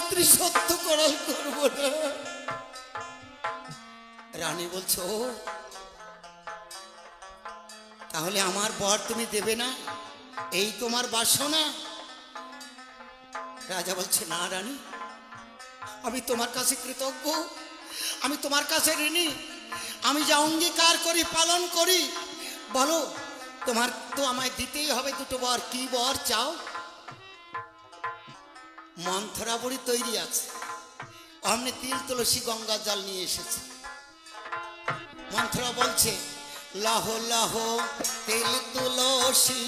স্ত্রী সত্য করাল করব না। রানী বলছো তাহলে আমার বর তুমি দেবে না, এই তোমার বাসনা? রাজা বলছে না রানী, আমি তোমার কাছে কৃতজ্ঞ, আমি তোমার কাছে ঋণী, আমি যা অঙ্গীকার করি পালন করি। বলো তোমার তো আমায় দিতেই হবে দুটো বর, কি বর চাও? মন্থরা বড়ি তৈরি আছে, অমনি তিল তুলসী গঙ্গা জল নিয়ে এসেছে। মন্থরা বলছে লহ লহ তিল তুলসী,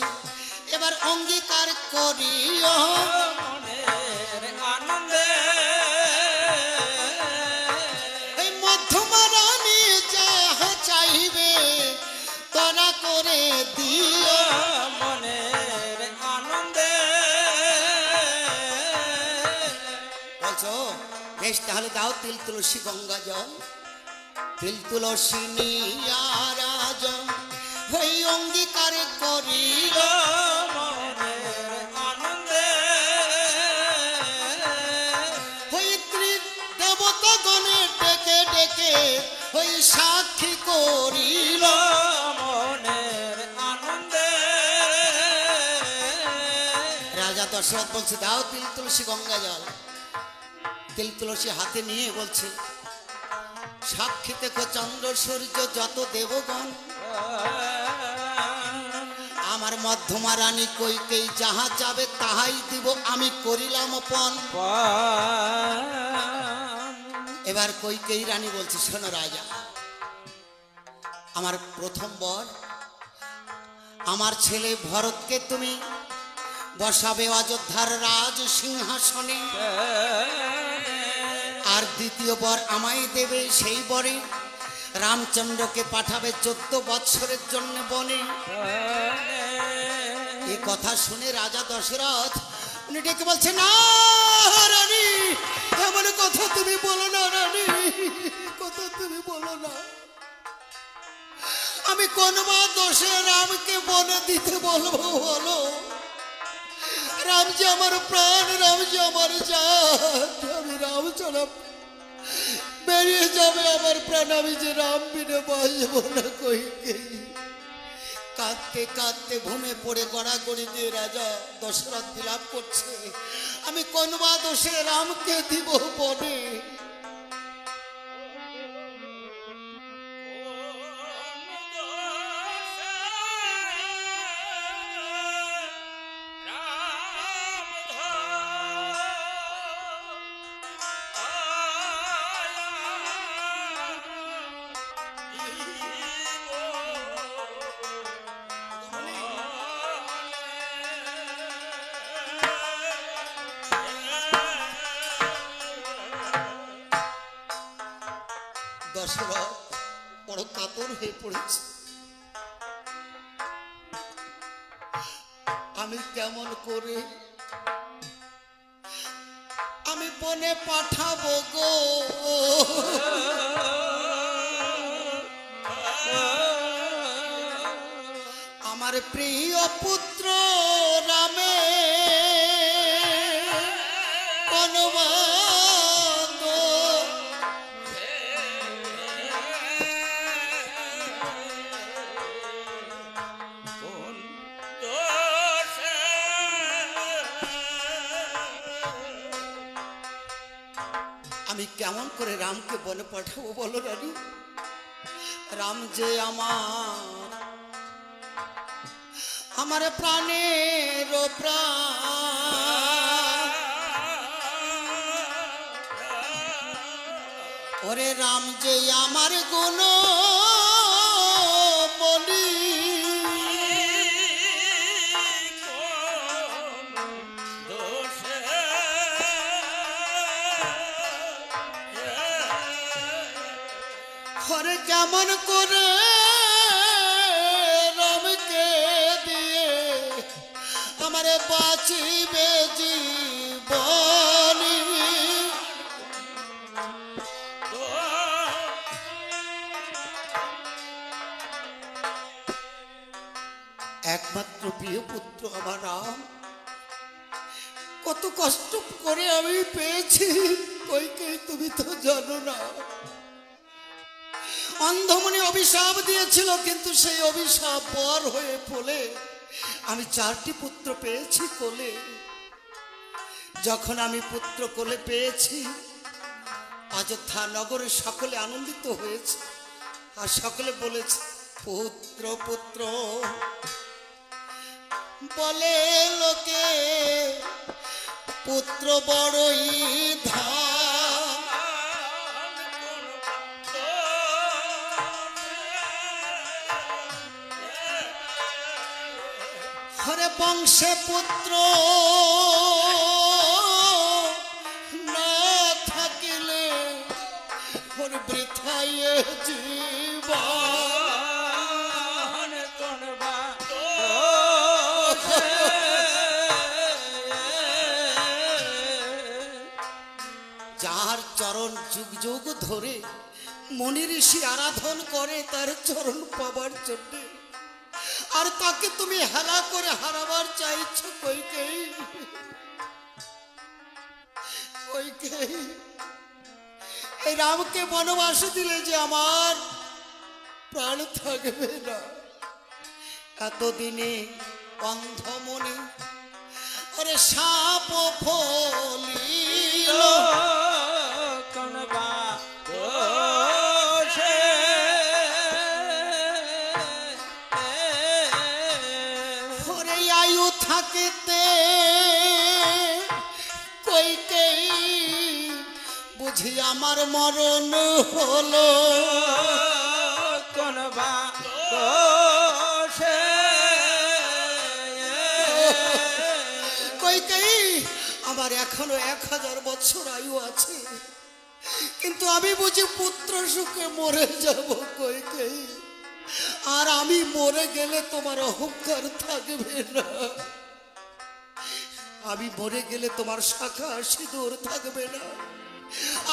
এবার অঙ্গীকার করিও মনের আনন্দে। এই মধ্যমা রানী যাহা চাইবে তোরা করে দিও মনের আনন্দে। বলছো বেশ, তাহলে দাও তিল তুলসী গঙ্গা জল। তিল তুলসী নিয়া রাজা ওই অঙ্গীকার করিল মনের আনন্দে। ওই দেবতা গণে ডেকে ডেকে ওই সাক্ষী করিল মনের আনন্দে। রাজা দশরথ বলছে দাও তিল তুলসী গঙ্গা জল। তিল তুলসী হাতে নিয়ে বলছে সাক্ষী দেখো চন্দ্র সূর্য যত দেবগণ, আমার মধ্যমা রানী কইকেই যাহা যাবে তাহাই দিব, আমি করিলাম পণ। এবার কইকেই রানী বলছে শোনো রাজা, আমার প্রথম বর আমার ছেলে ভরতকে তুমি বসাবে অযোধ্যার রাজ সিংহাসনে, আর দ্বিতীয় বর আমায় দেবে, সেই বরে রামচন্দ্রকে পাঠাবে 14 বৎসরের জন্য বনে। এই কথা শুনে রাজা দশরথ উনি ডেকে বলছে না রানী, এমন কথা তুমি বলো না রানী, কথা তুমি বলো না। আমি কোন বা দোষে রামকে বনে দিতে বলবো বলো? রাম যে আমার প্রাণ, রাম যে আমার জান, আমি রাম ছাড়া বেরিয়ে যাবে আমার প্রাণ, আমি যে রাম বিনে বাঁচবো না। কইকেই কাঁদতে কাঁদতে ঘুমে পড়ে গড়াগড়ি দিয়ে রাজা দশরথ বিলাপ করছে, আমি কোন বা দোষে রামকে দিব বনে? দশরথ বড় কাতর হয়ে পড়েছে, আমি কেমন করে আমি বনে পাঠাবো গো? আমার প্রিয় পুত্র রামে বনবাস আমি কেমন করে রামকে বনে পাঠাবো বলো রানী? রাম যে আমার প্রাণের প্রাণ, ওরে রাম যে আমার গুণ বলি, ওরে কেমন করে রামকে দিয়ে আমারে বাঁচিবে জীবনী? একমাত্র প্রিয় পুত্র আমার রাম কত কষ্ট করে আমি পেয়েছি কইকেই, তুমি তো জানো না। অন্ধমণি অভিশাপ দিয়েছিল, কিন্তু সেই অভিশাপ বর হয়ে ফলে আমি 4টি পুত্র পেয়েছি কোলে। যখন আমি পুত্র কোলে পেয়েছি, অযোধ্যা নগরে সকলে আনন্দিত হয়েছে, আর সকলে বলেছে পুত্র পুত্র বলে লোকে, পুত্র বড়ই ধাম। হরে বংশে পুত্র না থাকিলে হরে বৃথাই জীবন। যার চরণ যুগ যুগ ধরে মনি ঋষি আরাধন করে তার চরণ পাবার জন্য, আর তাকে তুমি হেলা করে হারাবার চাইছো কইকেই। কইকেই এই রামকে বনবাসে দিলে যে আমার প্রাণ থাকবে না। এতদিনে অন্ধমণি ওরে সাপ ফলিল, ওরে আয়ু থাকিতে কইকেই বুঝি আমার মরণ হলো। কইকেই আমার এখনো 1000 বছর আয়ু আছে, কিন্তু আমি বুঝি পুত্র সুখে মরে যাব কইকেই। আর আমি মরে গেলে তোমার অহংকার থাকবে না, আমি মরে গেলে তোমার শাখা সিঁদুর থাকবে না।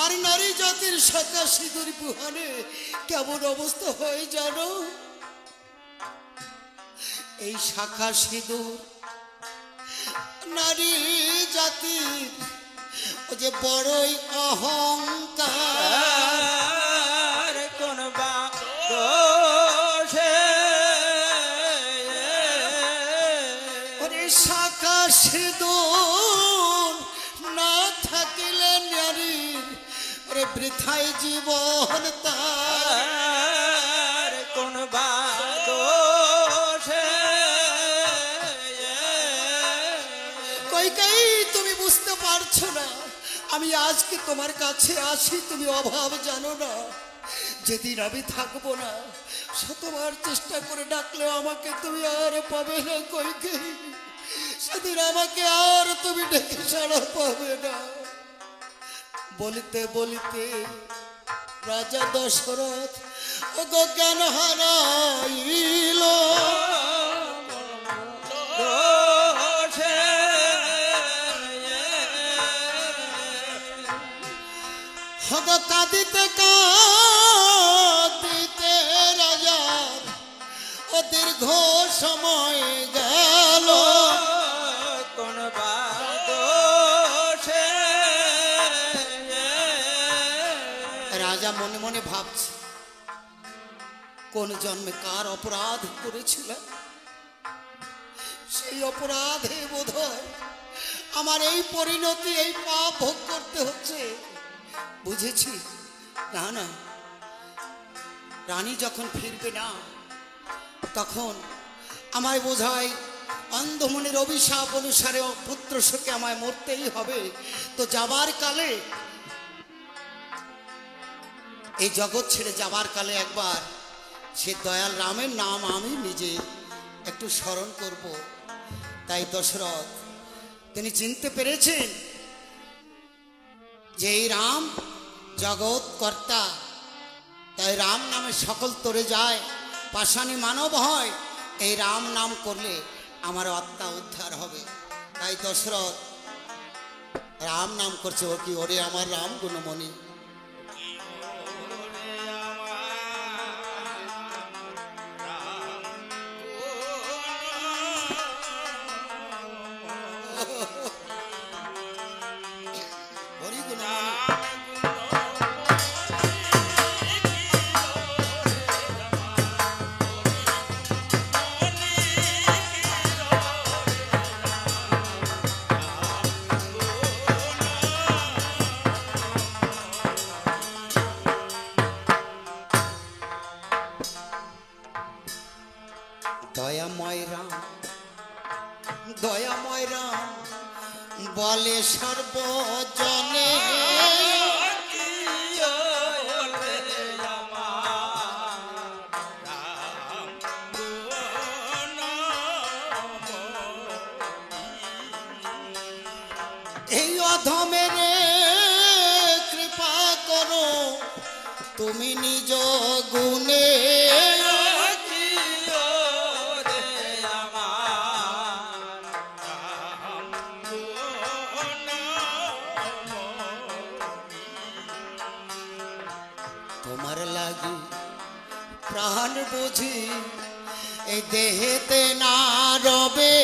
আর নারী জাতির শাখা সিঁদুর বুহানে কেমন অবস্থা হয় জানো? এই শাখা সিঁদুর নারী জাতির ও যে বড়ই অহংকার। কোন শাখা সিঁদুর না থাকিলে নারীর ওরে বৃথাই জীবন তার। কোন কইকেই তুমি বুঝতে পারছো না, আমি আজকে তোমার কাছে আসি, তুমি অভাব জানো না। যেদিন আমি থাকবো না, শতবার চেষ্টা করে ডাকলেও আমাকে তুমি আর পাবে না কইকেই। সেদিন আমাকে আর তুমি ডেকে সাড়া পাবে না। বলিতে বলিতে রাজা দশরথ ওগো জ্ঞান হারাইল। ওগো কাঁদিতে কাঁদিতে রাজার ও দীর্ঘ সময় গেল। রাজা মনে মনে ভাবছে কোন জন্মে কার অপরাধ করেছিল, সেই অপরাধে বোধহয় আমার এই পরিণতি, এই পাপ ভোগ করতে হচ্ছে। বুঝেছি, না না, রানী যখন ফিরবে না তখন আমায় বোঝায় অন্ধমণির অভিশাপ অনুসারে পুত্র শোকে আমায় মরতেই হবে। তো যাবার কালে, এই জগৎ ছেড়ে যাবার কালে একবার সে দয়াল রামের নাম আমি নিজে একটু স্মরণ করব। তাই দশরথ তিনি চিনতে পেরেছেন যে এই রাম জগৎ কর্তা, তাই রাম নামে সকল তরে যায়, পাষাণী মানব হয়। এই রাম নাম করলে আমার আত্মা উদ্ধার হবে। তাই দশরথ রাম নাম করছে। ও কি ওরে আমার রাম গুণমণি, সর্বজনে এই অধমের কৃপা করো তুমি নিজ গুণে তোমার লাগি প্রাণ বুঝি এই দেহেতে না রবে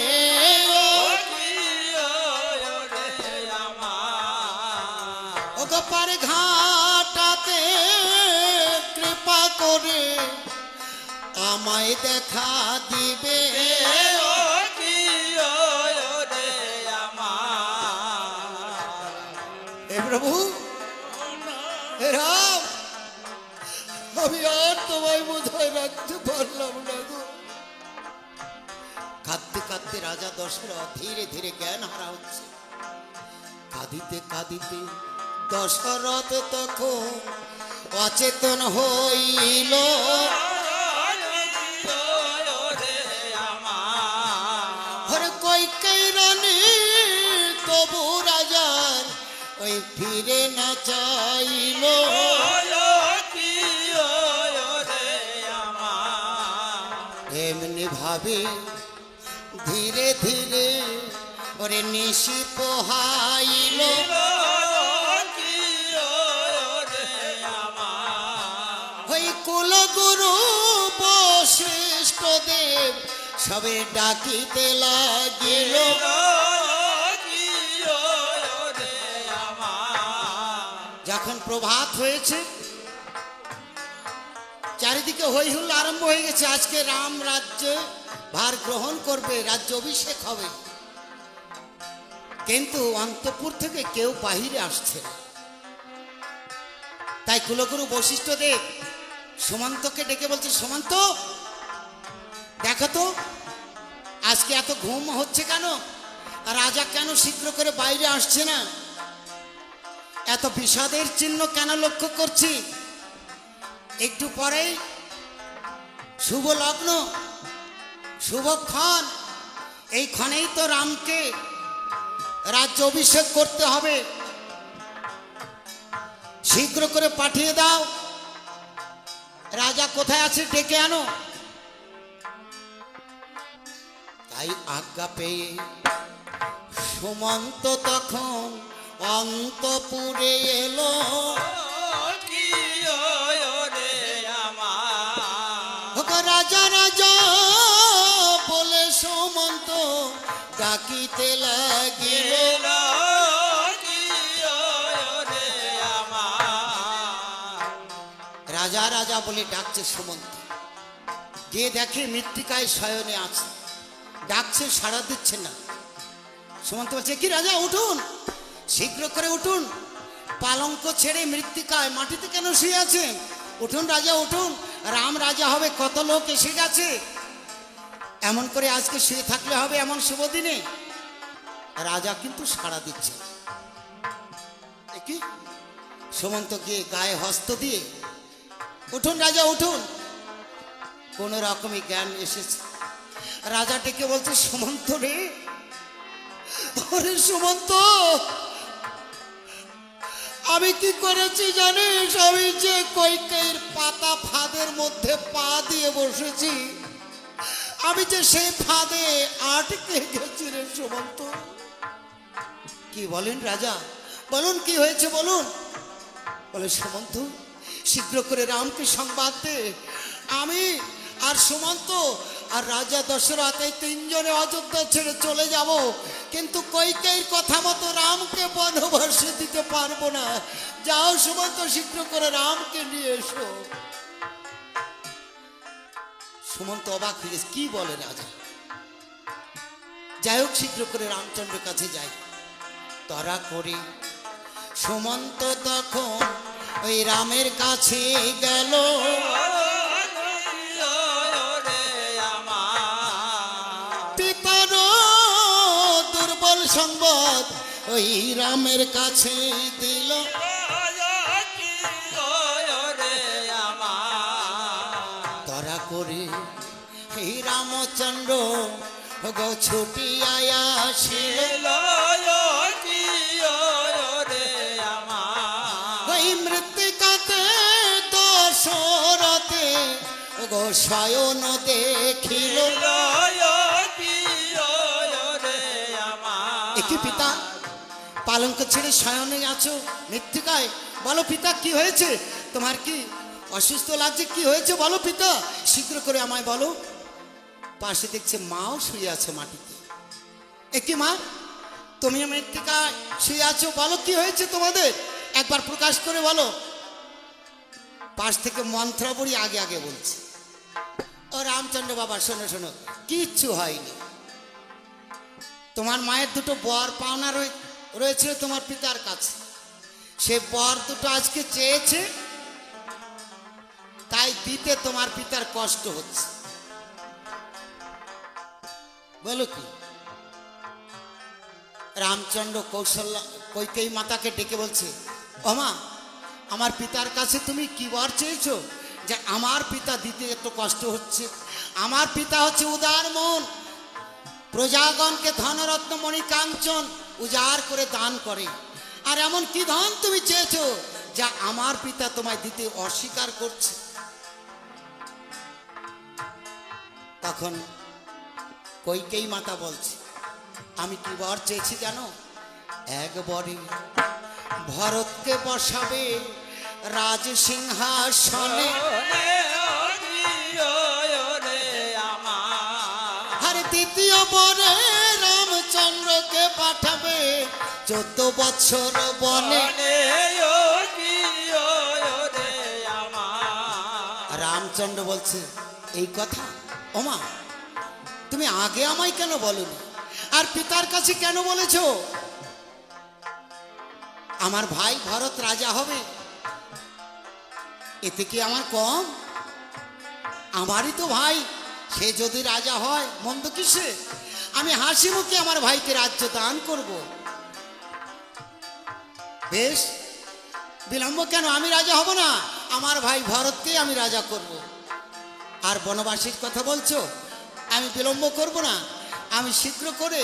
ও গোপার ঘাটাতে কৃপা করে আমায় দেখা দিবে হে প্রভু হে রাম আমি আর তোমায় বোধহয় রাখতে পারলাম না গো কাঁদতে কাঁদতে রাজা দশরথ ধীরে ধীরে জ্ঞান হারা হচ্ছে কাঁদিতে কাঁদিতে দশরথ তখন অচেতন হইল কইকেয়ী রানী তবু রাজার ওই ফিরে না চাইল এমনি ভাবে ধীরে ধীরে ওরে নিশি পোহাইল ওই কুলগুরু বশিষ্ঠ দেব সবে ডাকিতে লাগিল যখন প্রভাত হয়েছে চারিদিকে হই হুল্লোড় আরম্ভ হয়ে গেছে আজকে রাম রাজ্য ভার গ্রহণ করবে রাজ্য অভিষেক হবে কিন্তু অন্তঃপুর থেকে কেউ বাহিরে আসছে না তাই কুলগুরু বশিষ্ঠ দেব সুমন্তকে ডেকে বলছে সুমন্ত দেখো তো আজকে এত ঘুম হচ্ছে কেন রাজা কেন শীঘ্র করে বাইরে আসছে না এত বিষাদের চিহ্ন কেন লক্ষ্য করছি একটু পরেই শুভ লগ্ন শুভক্ষণ এই ক্ষণেই তো রামকে রাজ্য অভিষেক করতে হবে শীঘ্র করে পাঠিয়ে দাও রাজা কোথায় আছে ডেকে আনো তাই আজ্ঞা পেয়ে সুমন্ত তখন অন্তপুরে এলো রাজা রাজা বলে সুমন্ত ডাকিতে লাগিল রাজা রাজা বলে ডাকছে সুমন্ত গিয়ে দেখে মৃত্তিকায় শয়নে আছে ডাকছে সাড়া দিচ্ছে না সুমন্ত বলছে কি রাজা উঠুন শীঘ্র করে উঠুন পালঙ্ক ছেড়ে মৃত্তিকায় মাটিতে কেন শুয়ে আছেন উঠুন রাজা উঠুন রাম রাজা হবে কত লোক এসে গেছে এমন করে আজকে শুয়ে থাকলে হবে এমন শুভ দিনে রাজা কিন্তু সাড়া দিচ্ছে কি সুমন্ত গিয়ে গায়ে হস্ত দিয়ে উঠুন রাজা উঠুন কোন রকমই জ্ঞান এসেছে রাজা ডেকে বলছে সুমন্ত রে ওরে সুমন্ত আমি কি করেছি জানিস আমি যে কইকেয়ীর পাতা ফাঁদের মধ্যে পা দিয়ে বসেছি আমি যে সেই ফাঁদে আটকে গেছি রে সুমন্ত কি বলেন রাজা বলুন কি হয়েছে বলুন বলে সুমন্ত শীঘ্র করে রামকে সংবাদ দে আমি আর সুমন্ত আর রাজা দশরথ এই তিনজনে অযোধ্যা ছেড়ে চলে যাব কিন্তু কইকেয়ীর কথা মতো রামকে বনবাসে দিতে পারবো না যাও সুমন্ত শীঘ্র করে রামকে নিয়ে এসো সুমন্ত অবাক হয়ে কি বলে রাজা যাই হোক শীঘ্র করে রামচন্দ্রের কাছে যাই তরা করে সুমন্ত তখন ওই রামের কাছে গেল পিতার দুর্বল সংবাদ ওই রামের কাছে দিল ধরা করে এই রামচন্দ্র গো ছুটিয়া আসিল ওই মৃত্তিকাতে দশরথে গো শয়ন দেখিল কি পিতা পালঙ্ক ছেড়ে শয়নে আছো মৃত্তিকায়? বলো পিতা কি হয়েছে তোমার? কি অসুস্থ লাগছে? কি হয়েছে বলো পিতা, শীঘ্র করে আমায় বলো। পাশে দেখছে মাও শুয়ে আছে মাটিতে। কি মা, তুমি মৃত্তিকায় শুয়ে আছো, বলো কি হয়েছে তোমাদের, একবার প্রকাশ করে বলো। পাশ থেকে মন্ত্রাবলী আগে আগে বলছে, ও রামচন্দ্র বাবা শোনো শোনো, কিচ্ছু হয়নি। তোমার মায়ের দুটো বর পাওনা রয়েছিল তোমার পিতার কাছে, সে বর দুটো আজকে চেয়েছে, তাই দিতে তোমার পিতার কষ্ট হচ্ছে। বলো কি? রামচন্দ্র কৌশল্যা কৈকেয়ী মাতাকে ডেকে বলছে, ও মা, আমার পিতার কাছে তুমি কি বর চেয়েছো যে আমার পিতা দিতে এত কষ্ট হচ্ছে? আমার পিতা হচ্ছে উদার মন, প্রজাগণকে ধনরত্ন মণি কাঞ্চন উজাড় করে দান করে, আর এমন কি ধন তুমি চেয়েছো যা আমার পিতা তোমায় দিতে অস্বীকার করছে? তখন কৈকেয়ী মাতা বলছে, আমি কি বর চেয়েছি জানো? একবারে ভরতকে বসাবে রাজ সিংহাসনে, আর দ্বিতীয় বরে রামচন্দ্রকে পাঠাবে 14 বছর বনে। রামচন্দ্র বলছে, এই কথা ওমা তুমি আগে আমায় কেন বলনি, আর পিতার কাছে কেন বলেছো? আমার ভাই ভরত রাজা হবে, এতে কি আমার কম? আমারই তো ভাই, সে যদি রাজা হয় মন্দ কিসে? আমি হাসি মুখে আমার ভাইকে রাজ্য দান করব। বেশ, বিলম্ব কেন? আমি রাজা হব না, আমার ভাই ভরতকে আমি রাজা করব। আর বনবাসীর কথা বলছো, আমি বিলম্ব করব না, আমি শীঘ্র করে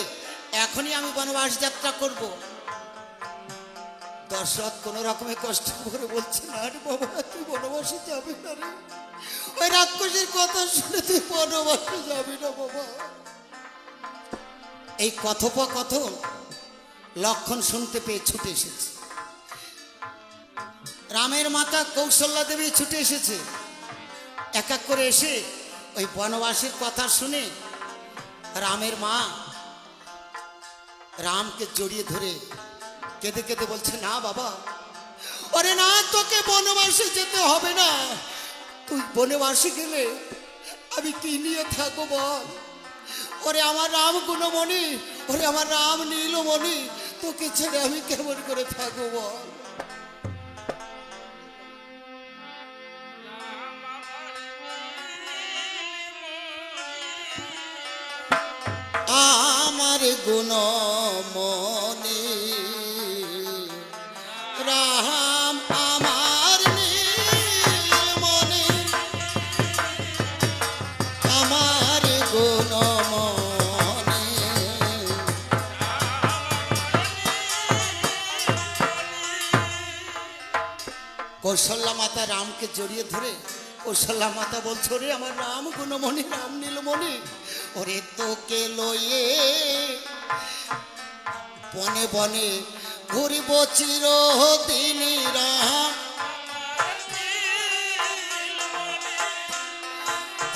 এখনই আমি বনবাস যাত্রা করব। দশরথ কোনো রকমে কষ্ট করে বলছে, না রে বাবা, তুই বনবাসে যাবি না রে, ওই রাক্ষসের কথা শুনে তুই বনবাসে যাবি না বাবা। এই কথোপকথন লক্ষণ শুনতে পেয়ে ছুটে এসেছে, রামের মাতা কৌশল্যা দেবী ছুটে এসেছে। এক এক করে এসে ওই বনবাসীর কথা শুনে রামের মা রামকে জড়িয়ে ধরে কেঁদে কেঁদে বলছে, না বাবা, ওরে না, তোকে বনবাসে যেতে হবে না, তুই বনবাসে গেলে আমি কি নিয়ে থাকবো বল? ওরে আমার রাম গুণমণি, ওরে আমার রাম নীলমণি, তোকে ছেড়ে আমি কেমন করে থাকবো বল? আমার গুণমণি রাম, আমার নীলমণি, আমার গুণমণি। কৌশল্যা মাতা রামকে জড়িয়ে ধরে কৌশল্যা মাতা বলছো, রে আমার রাম গুণমণি, রাম নীলমণি, ওরে তোকে লয়ে বনে বনে ঘুরিব চিরদিন রাম,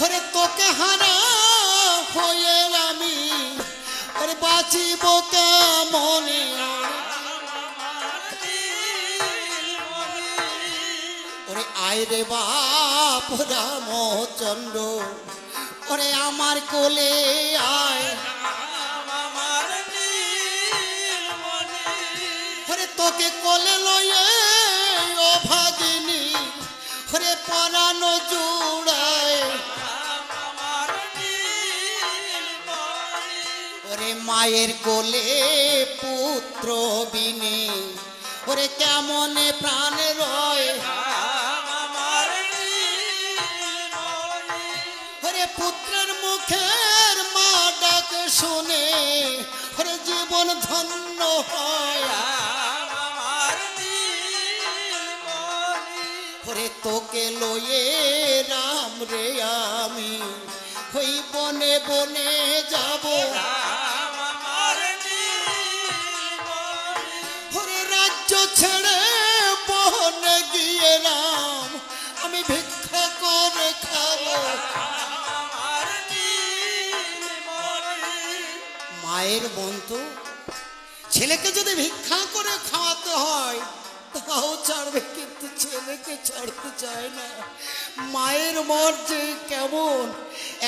ওরে তোকে হারা হয়ে আমি ওরে বাঁচিব কেমনে? ওরে আয় রে বাপ রামচন্দ্র, ওরে আমার কোলে আয়, ওরে তোকে কোলে লয়ে ও ভাগিনী, ওরে পরানো জুড়ায়, ওরে মা মায়ের কোলে পুত্র বিনে ওরে কেমনে প্রাণ রয় ওরে পুত্রের মুখের মা ডাক শুনে ওরে জীবন ধন্য হয় ওরে তোকে লয়ে রাম রে আমি ওই বনে বনে যাব ওরে রাজ্য ছেড়ে বনে গিয়ে রাম আমি ভিক্ষা করে খাবো মায়ের মন তো ছেলেকে যদি ভিক্ষা করে খাওয়াতে হয় তাও ছাড়বে কিন্তু ছেলেকে ছাড়তে চায় না মায়ের মন যে কেমন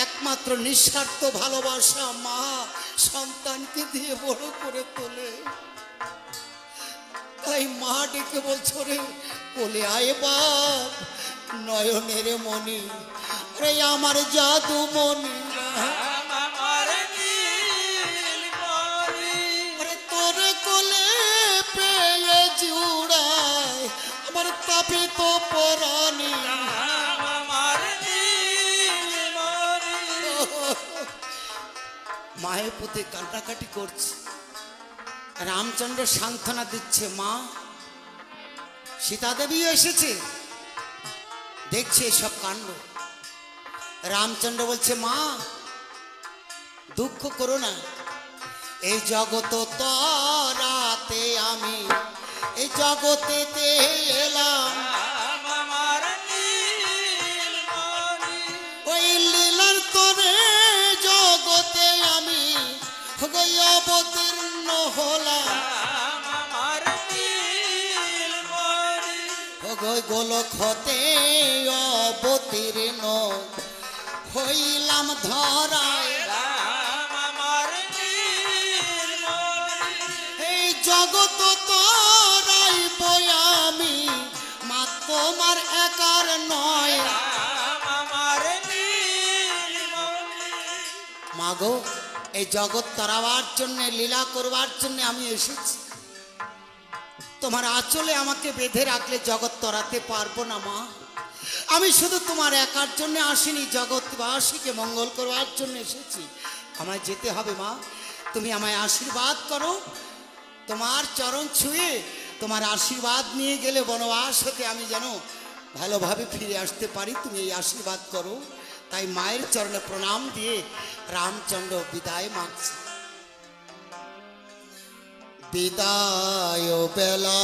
একমাত্র নিঃস্বার্থ ভালোবাসা মা সন্তানকে দিয়ে বড় করে তোলে তাই মা ডেকে বলছো রে কোলে আয় বাপ নয়নের মনি রে আমার জাদু মনি তোরে কোলে পেয়ে জুড়ায় আমার তাপিত পরাণী মায়ের প্রতি কান্নাকাটি করছে রামচন্দ্র সান্ত্বনা দিচ্ছে মা সীতা দেবীও এসেছে দেখছে সব কাণ্ড রামচন্দ্র বলছে মা দুঃখ করো না এই জগত তরাতে আমি এই জগতেতে এলাম ওই লীলার তোরে জগতে আমি অবতীর্ণ হলাম গোলক হতে অবতীর্ণ হইলাম ধরায় এই জগত তোরাই বয়ামি মা তোমার একার নয় মাগো এই জগৎ তরাবার জন্য লীলা করবার জন্য আমি এসেছি তোমার আঁচলে আমাকে বেঁধে রাখলে জগৎ তরাতে পারবো না মা আমি শুধু তোমার একার জন্য আসিনি জগৎবাসীকে মঙ্গল করবার জন্য এসেছি আমায় যেতে হবে মা তুমি আমায় আশীর্বাদ করো তোমার চরণ ছুঁয়ে তোমার আশীর্বাদ নিয়ে গেলে বনবাস হতে আমি যেন ভালোভাবে ফিরে আসতে পারি তুমি এই আশীর্বাদ করো তাই মায়ের চরণে প্রণাম দিয়ে রামচন্দ্র বিদায় মাগছে বিদায় বেলা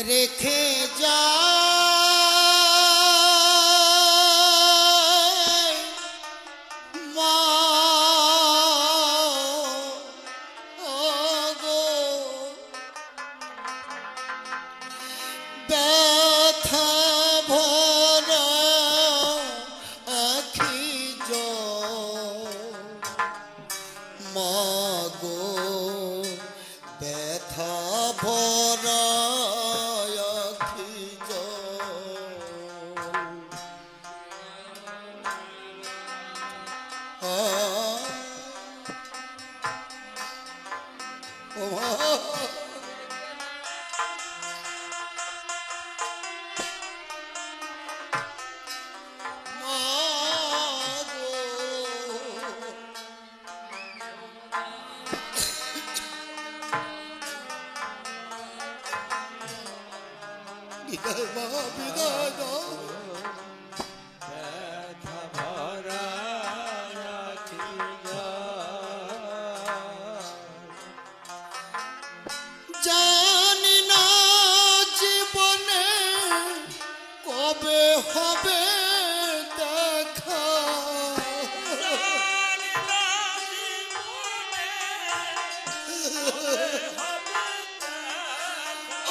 রেখে যা জানি না জীবনে কবে হবে দেখা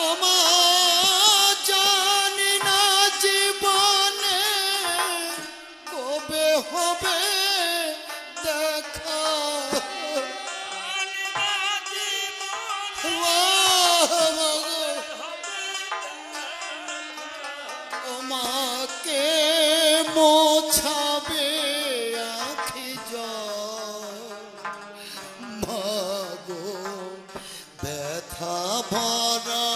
আমার জানি না জীবনে কবে হবে দেখা মাকে মোছাবে মাগো ব্যথা ভরা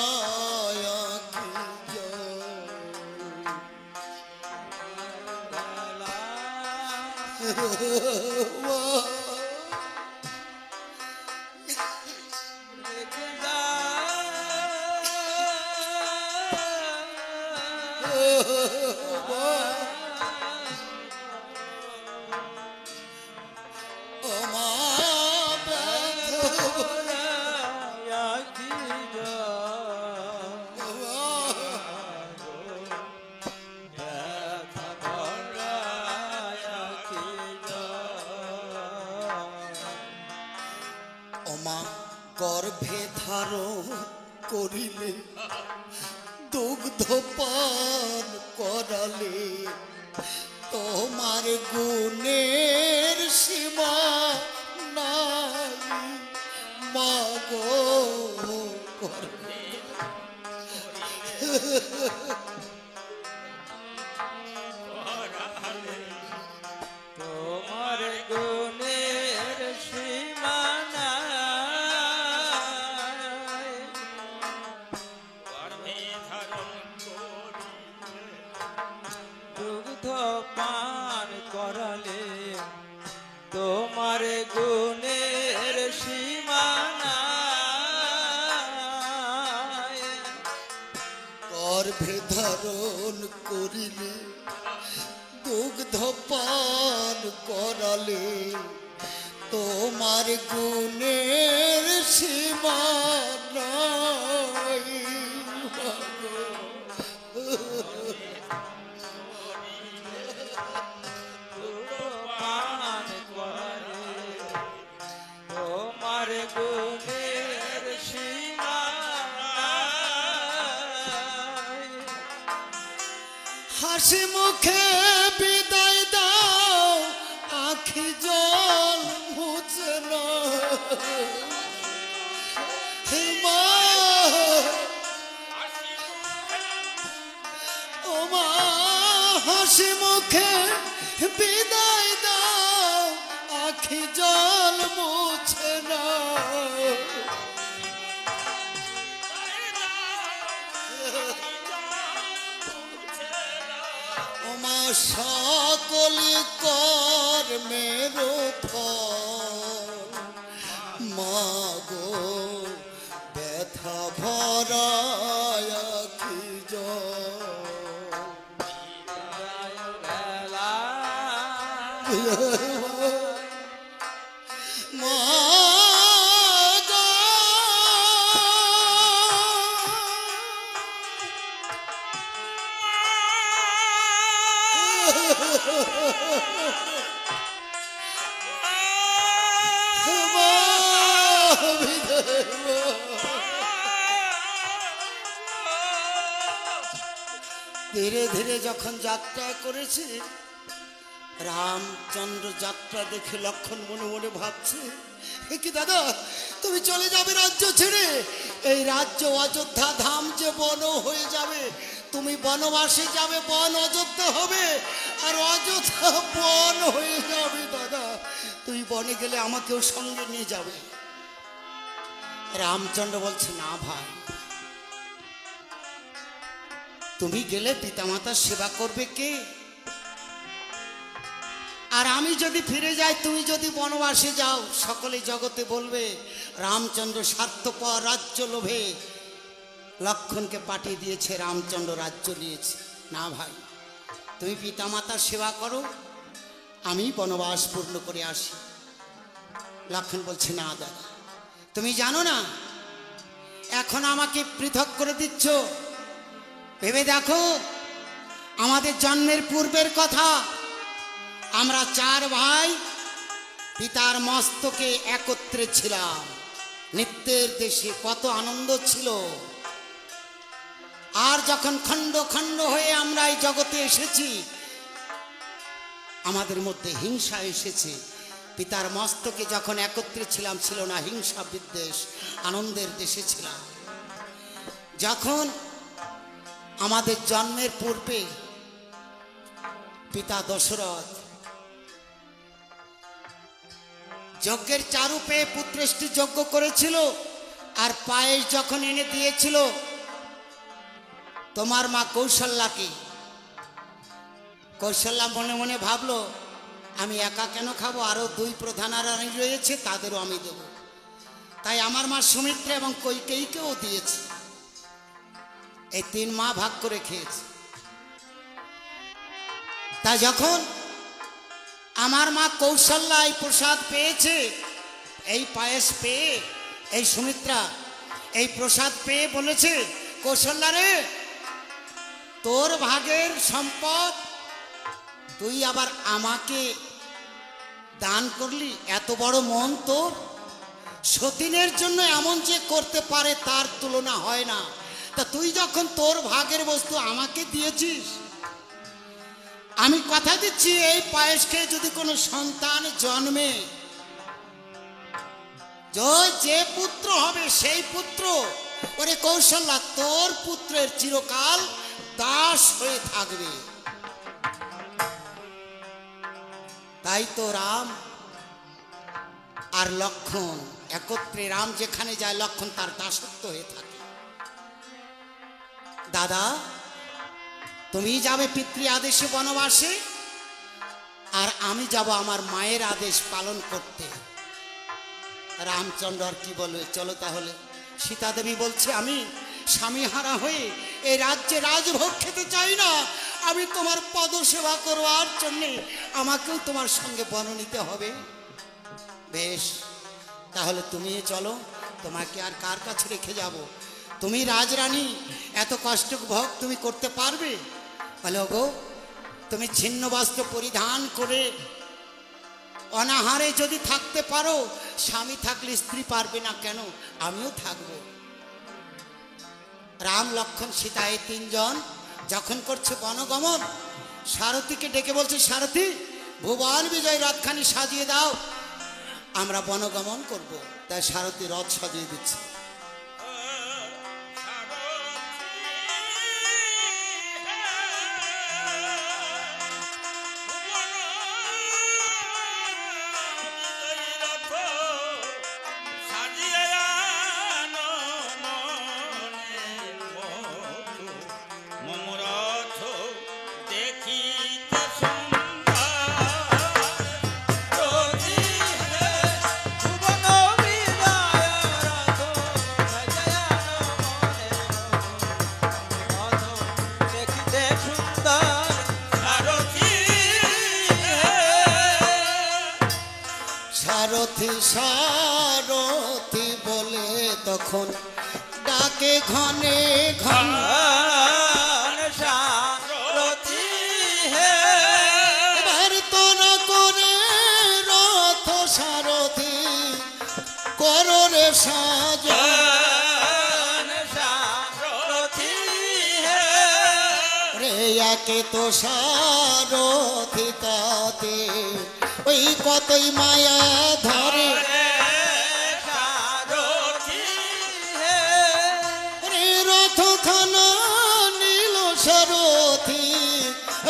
গর্ভে ধারণ করিলে দুগ্ধ পান করালে তোমার গুণের সীমা নাই মাগো তোমার গুণের সীমা পান করালে তোমার গুণের সীমানা গর্ভে ধারণ করিলে দুগ্ধ পান করালে তোমার গুণের সীমা নাই হাসি মুখে বিদায় দাও আখি জল মুছে না ও মা হাসি মুখে বিদায় দাও আখি জল মুছে না সকলি কর্মের ফল মাগো ব্যথা ভরা আখি জল ধীরে ধীরে যখন যাত্রা করেছে রামচন্দ্র যাত্রা দেখে লক্ষণ মনে মনে ভাবছে কি দাদা তুমি চলে যাবে রাজ্য ছেড়ে এই রাজ্য অযোধ্যা ধাম যে বন হয়ে যাবে তুমি বনবাসে যাবে বন অযোধ্যা হবে আর অযোধ্যা বন হয়ে যাবে দাদা তুই বনে গেলে আমাকেও সঙ্গে নিয়ে যাবে রামচন্দ্র বলছে না ভাই তুমি গেলে পিতামাতার সেবা করবে কে আর আমি যদি ফিরে যাই তুমি যদি বনবাসে যাও সকলে জগতে বলবে রামচন্দ্র স্বার্থপর রাজ্য লোভে লক্ষণকে পাঠিয়ে দিয়েছে রামচন্দ্র রাজ্য নিয়েছে না ভাই তুমি পিতামাতার সেবা করো আমি বনবাস পূর্ণ করে আসি লক্ষণ বলছে না দাদা তুমি জানো না এখন আমাকে পৃথক করে দিচ্ছ ভেবে দেখো আমাদের জন্মের পূর্বের কথা আমরা চার ভাই পিতার মস্তকে একত্রে ছিলাম নিত্যের দেশে কত আনন্দ ছিল আর যখন খণ্ড খণ্ড হয়ে আমরা এই জগতে এসেছি আমাদের মধ্যে হিংসা এসেছে পিতার মস্তকে যখন একত্রে ছিলাম ছিল না হিংসা বিদ্বেষ আনন্দের দেশে ছিলাম যখন আমাদের জন্মের পূর্বে পিতা দশরথ যজ্ঞের চারু পেয়ে পুত্রেষ্টি যজ্ঞ করেছিল, আর পায়েস যখন এনে দিয়েছিল তোমার মা কৌশল্যাকে, কৌশল্যা মনে মনে ভাবলো আমি একা কেন খাবো, আরো দুই প্রধানারানী রয়েছে তাদেরও আমি দেব। তাই আমার মা সুমিত্রা এবং কৈকেয়ীকেও দিয়েছে। এই তিন মা ভাগ করে খেয়েছে। তা যখন আমার মা কৌশল্যা এই প্রসাদ পেয়েছে, এই পায়েস পেয়ে, এই সুমিত্রা এই প্রসাদ পেয়ে বলেছে, কৌশল্যা রে, তোর ভাগের সম্পদ তুই আবার আমাকে দান করলি, এত বড় মন তোর। সতীনের জন্য এমন যে করতে পারে তার তুলনা হয় না। তা তুই যখন তোর ভাগের বস্তু আমাকে দিয়েছিস, আমি কথা দিচ্ছি এই পায়েস খেয়ে যদি কোনো সন্তান জন্মে, যে পুত্র হবে সেই পুত্র, ওরে কৌশল্যা, তোর পুত্রের চিরকাল দাস হয়ে থাকবে। তাই তো রাম আর লক্ষ্মণ একত্রে, রাম যেখানে যায় লক্ষ্মণ তার দাসত্ব হয়ে থাকে। দাদা, তুমি যাবে পিতৃ আদেশে বনবাসে, আর আমি যাব আমার মায়ের আদেশ পালন করতে। রামচন্দ্র আর কি বলবে, চলো তাহলে। সীতা দেবী বলছে, আমি স্বামী হারা হয়ে এই রাজ্যে রাজভোগ খেতে চাই না, আমি তোমার পদ সেবা করবার জন্যে আমাকেও তোমার সঙ্গে বন নিতে হবে। বেশ, তাহলে তুমি চলো, তোমাকে আর কার কাছে রেখে যাব? তুমি রাজরানী, এত কষ্ট ভোগ তুমি করতে পারবে? বলে, গো, তুমি ছিন্ন বস্ত্র পরিধান করে অনাহারে যদি থাকতে পারো, স্বামী থাকলে স্ত্রী পারবে না কেন? আমিও থাকব। রাম লক্ষ্মণ সীতা এই তিনজন যখন করছে বনগমন, সারথীকে ডেকে বলছে, সারথী, ভুবন বিজয় রথখানি সাজিয়ে দাও, আমরা বনগমন করব। তাই সারথী রথ সাজিয়ে দিচ্ছে। সারথি সারথি বলে তখন ডাকে ঘনে ঘন, সারথি হে, এবার তোরা করে রথ সারথি করো রে সাজন, সারথি হে, রে একে তো সারথি তাতে ওই কতই মায়া ধরে, রে রথখানা নীল সারথি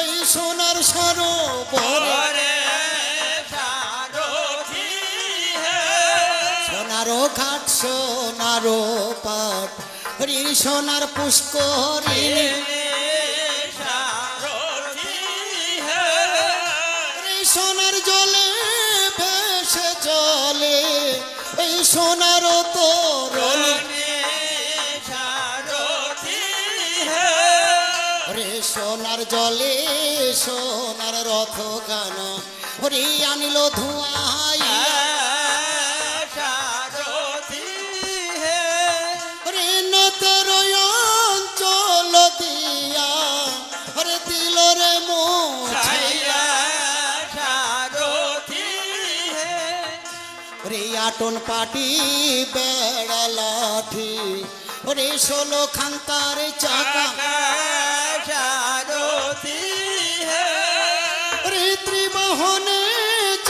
ওই সোনার সরোবরে, সোনারও ঘাট সোনারও পাট, রে সোনার পুষ্করিণী, সোনার জলে ভেসে চলে এই সোনার তরণী, রে সোনার জলে সোনার রথ গানা, রে আনিল ধোঁয়াইয়া, রে নতের অঞ্চল দিয়া, রে দিল রে মোছাইয়া, রে আটন পাটি বেড়া লাঠি, রে 16 খান্তার চাকা, রে ত্রিবাহনে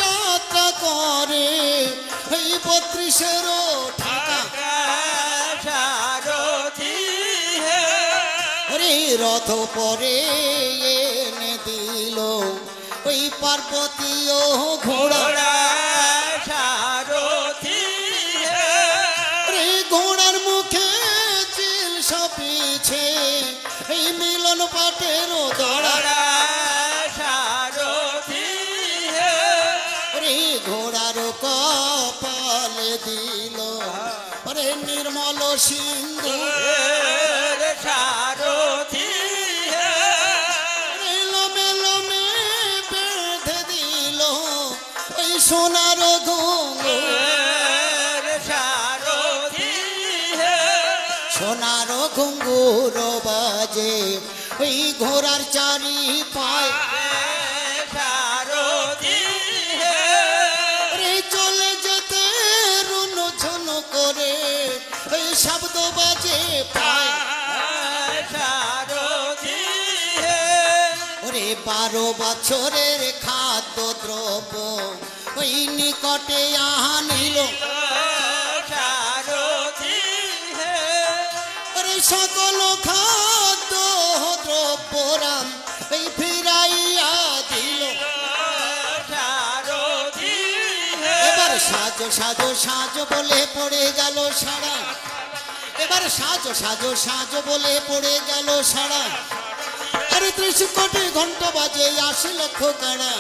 যাত্রা করে এই 32 ঠাকা, রে রথ পরে এনে দিল ওই পার্বতীয় ঘোড়া, পিছে এই মিলন পাটের দড়া সারথি হে রে ঘোড়ার কপালে দিল রে নির্মল সিন্ধু সারথি হে লোমে লোমে বেঁধে দিল ওই সোনার ঘুঙুর সারথি হে সোনার ঘুঙুর বাজে ওই ঘোড়ার চারি পায় সারথি হে রে চলে যেতে রুন ঝুন করে ওই শব্দ বাজে পায় সারথি হে ওরে 12 বছরের খাদ্য দ্রব্য ওই নিকটে আনিল সারথি হে ওরে সকল খাদ্য দ্রব্য রাম এই ফিরাইয়া দিল সারথি হে এবার সাজো সাজো সাজো বলে পড়ে গেল সারা এবার সাজো সাজো সাজো বলে পড়ে গেল সারা আরে 30 কোটি ঘন্টা বাজে 80 লক্ষ কারা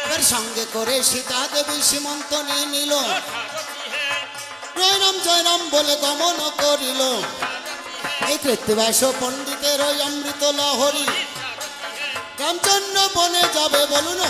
এবার সঙ্গে করে সীতা দেবী সীমন্ত নিয়ে নিল জয় রাম বলে গমন করিল এই কৃত্তিবাস পণ্ডিতের ওই অমৃত লহরী রামচন্দ্র বনে যাবে বলুন